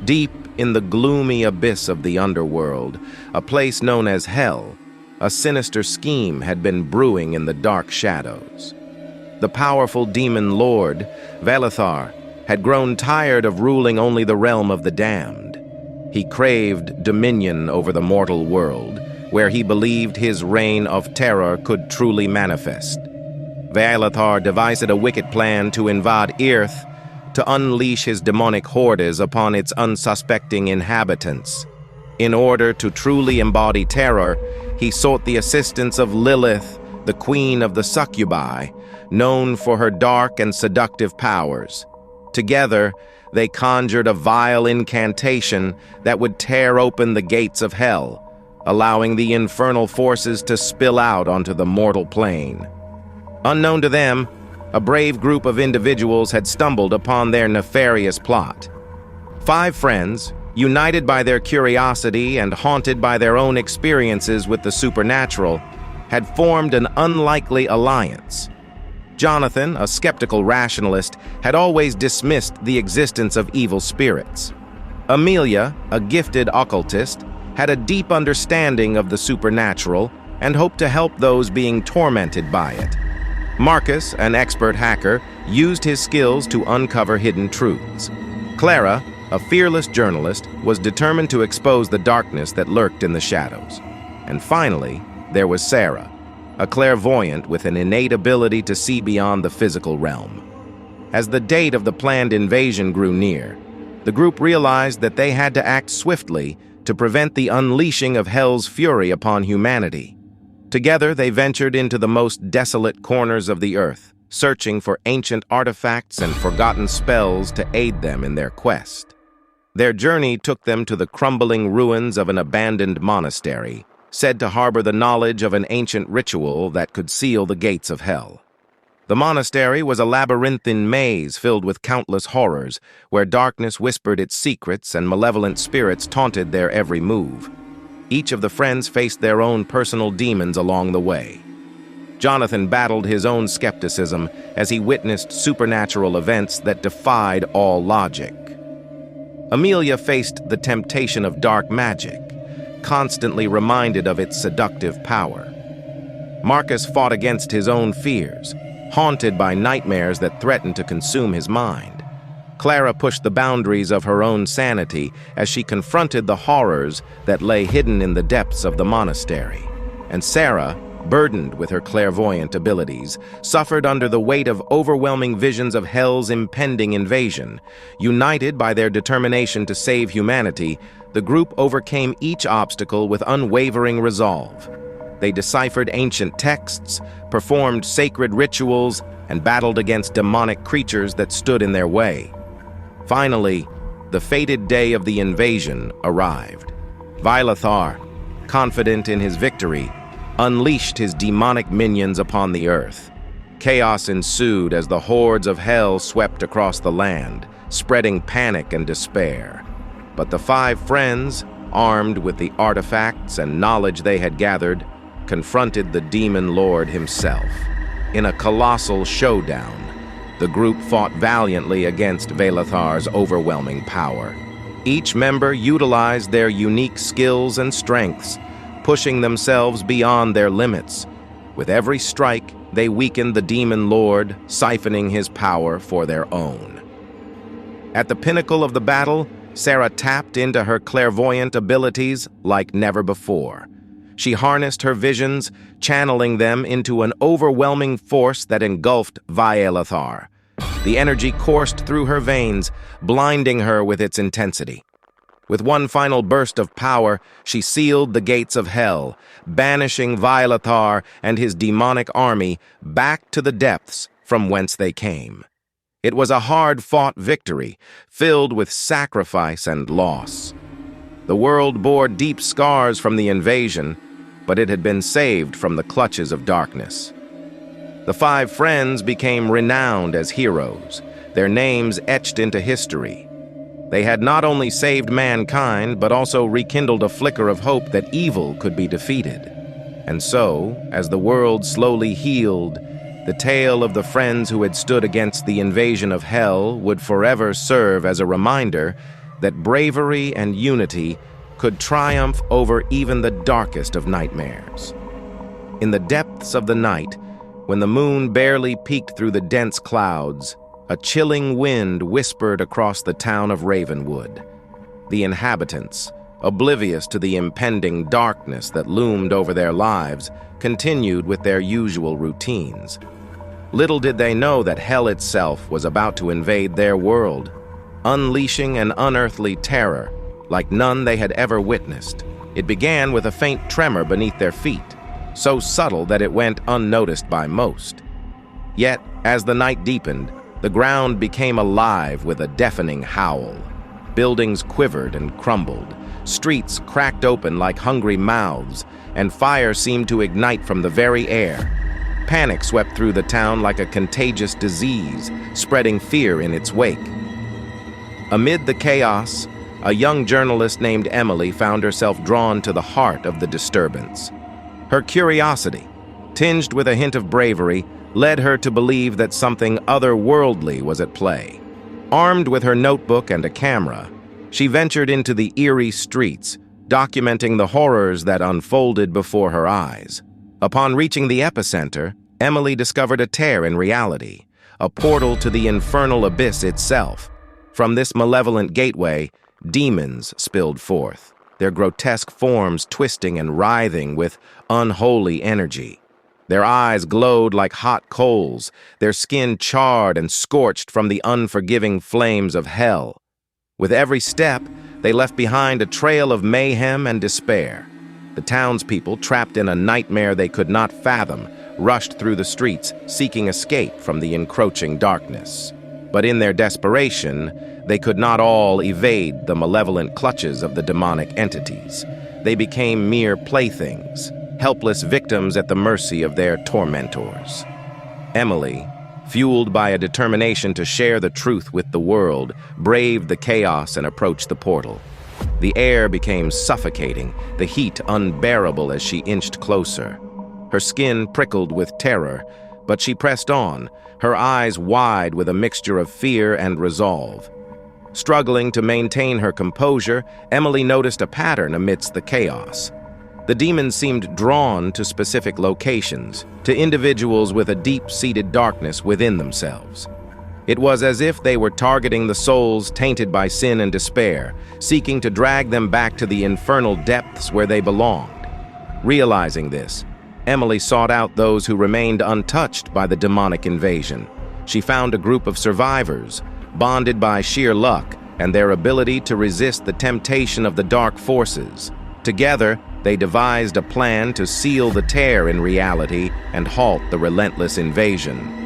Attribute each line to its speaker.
Speaker 1: Deep in the gloomy abyss of the underworld, a place known as Hell, a sinister scheme had been brewing in the dark shadows. The powerful demon lord, Valethar, had grown tired of ruling only the realm of the damned. He craved dominion over the mortal world, where he believed his reign of terror could truly manifest. Valethar devised a wicked plan to invade Earth, to unleash his demonic hordes upon its unsuspecting inhabitants. In order to truly embody terror, he sought the assistance of Lilith, the queen of the succubi, known for her dark and seductive powers. Together, they conjured a vile incantation that would tear open the gates of hell, allowing the infernal forces to spill out onto the mortal plane. Unknown to them, a brave group of individuals had stumbled upon their nefarious plot. 5 friends, united by their curiosity and haunted by their own experiences with the supernatural, had formed an unlikely alliance. Jonathan, a skeptical rationalist, had always dismissed the existence of evil spirits. Amelia, a gifted occultist, had a deep understanding of the supernatural and hoped to help those being tormented by it. Marcus, an expert hacker, used his skills to uncover hidden truths. Clara, a fearless journalist, was determined to expose the darkness that lurked in the shadows. And finally, there was Sarah, a clairvoyant with an innate ability to see beyond the physical realm. As the date of the planned invasion grew near, the group realized that they had to act swiftly to prevent the unleashing of hell's fury upon humanity. Together, they ventured into the most desolate corners of the earth, searching for ancient artifacts and forgotten spells to aid them in their quest. Their journey took them to the crumbling ruins of an abandoned monastery, said to harbor the knowledge of an ancient ritual that could seal the gates of hell. The monastery was a labyrinthine maze filled with countless horrors, where darkness whispered its secrets and malevolent spirits taunted their every move. Each of the friends faced their own personal demons along the way. Jonathan battled his own skepticism as he witnessed supernatural events that defied all logic. Amelia faced the temptation of dark magic, constantly reminded of its seductive power. Marcus fought against his own fears, haunted by nightmares that threatened to consume his mind. Clara pushed the boundaries of her own sanity as she confronted the horrors that lay hidden in the depths of the monastery. And Sarah, burdened with her clairvoyant abilities, suffered under the weight of overwhelming visions of hell's impending invasion. United by their determination to save humanity, the group overcame each obstacle with unwavering resolve. They deciphered ancient texts, performed sacred rituals, and battled against demonic creatures that stood in their way. Finally, the fated day of the invasion arrived. Valethar, confident in his victory, unleashed his demonic minions upon the earth. Chaos ensued as the hordes of hell swept across the land, spreading panic and despair. But the 5 friends, armed with the artifacts and knowledge they had gathered, confronted the demon lord himself. In a colossal showdown, the group fought valiantly against Valethar's overwhelming power. Each member utilized their unique skills and strengths, pushing themselves beyond their limits. With every strike, they weakened the demon lord, siphoning his power for their own. At the pinnacle of the battle, Sarah tapped into her clairvoyant abilities like never before. She harnessed her visions, channeling them into an overwhelming force that engulfed Valethar. The energy coursed through her veins, blinding her with its intensity. With one final burst of power, she sealed the gates of hell, banishing Valethar and his demonic army back to the depths from whence they came. It was a hard-fought victory, filled with sacrifice and loss. The world bore deep scars from the invasion, but it had been saved from the clutches of darkness. The 5 friends became renowned as heroes, their names etched into history. They had not only saved mankind, but also rekindled a flicker of hope that evil could be defeated. And so, as the world slowly healed, the tale of the friends who had stood against the invasion of hell would forever serve as a reminder that bravery and unity could triumph over even the darkest of nightmares. In the depths of the night, when the moon barely peeked through the dense clouds, a chilling wind whispered across the town of Ravenwood. The inhabitants, oblivious to the impending darkness that loomed over their lives, continued with their usual routines. Little did they know that hell itself was about to invade their world, unleashing an unearthly terror like none they had ever witnessed. It began with a faint tremor beneath their feet, so subtle that it went unnoticed by most. Yet, as the night deepened, the ground became alive with a deafening howl. Buildings quivered and crumbled, streets cracked open like hungry mouths, and fire seemed to ignite from the very air. Panic swept through the town like a contagious disease, spreading fear in its wake. Amid the chaos, a young journalist named Emily found herself drawn to the heart of the disturbance. Her curiosity, tinged with a hint of bravery, led her to believe that something otherworldly was at play. Armed with her notebook and a camera, she ventured into the eerie streets, documenting the horrors that unfolded before her eyes. Upon reaching the epicenter, Emily discovered a tear in reality, a portal to the infernal abyss itself. From this malevolent gateway, demons spilled forth, their grotesque forms twisting and writhing with unholy energy. Their eyes glowed like hot coals, their skin charred and scorched from the unforgiving flames of hell. With every step, they left behind a trail of mayhem and despair. The townspeople, trapped in a nightmare they could not fathom, rushed through the streets, seeking escape from the encroaching darkness. But in their desperation, they could not all evade the malevolent clutches of the demonic entities. They became mere playthings, helpless victims at the mercy of their tormentors. Emily, fueled by a determination to share the truth with the world, braved the chaos and approached the portal. The air became suffocating, the heat unbearable as she inched closer. Her skin prickled with terror, but she pressed on, her eyes wide with a mixture of fear and resolve. Struggling to maintain her composure, Emily noticed a pattern amidst the chaos. The demons seemed drawn to specific locations, to individuals with a deep-seated darkness within themselves. It was as if they were targeting the souls tainted by sin and despair, seeking to drag them back to the infernal depths where they belonged. Realizing this, Emily sought out those who remained untouched by the demonic invasion. She found a group of survivors, bonded by sheer luck and their ability to resist the temptation of the dark forces. Together, they devised a plan to seal the tear in reality and halt the relentless invasion.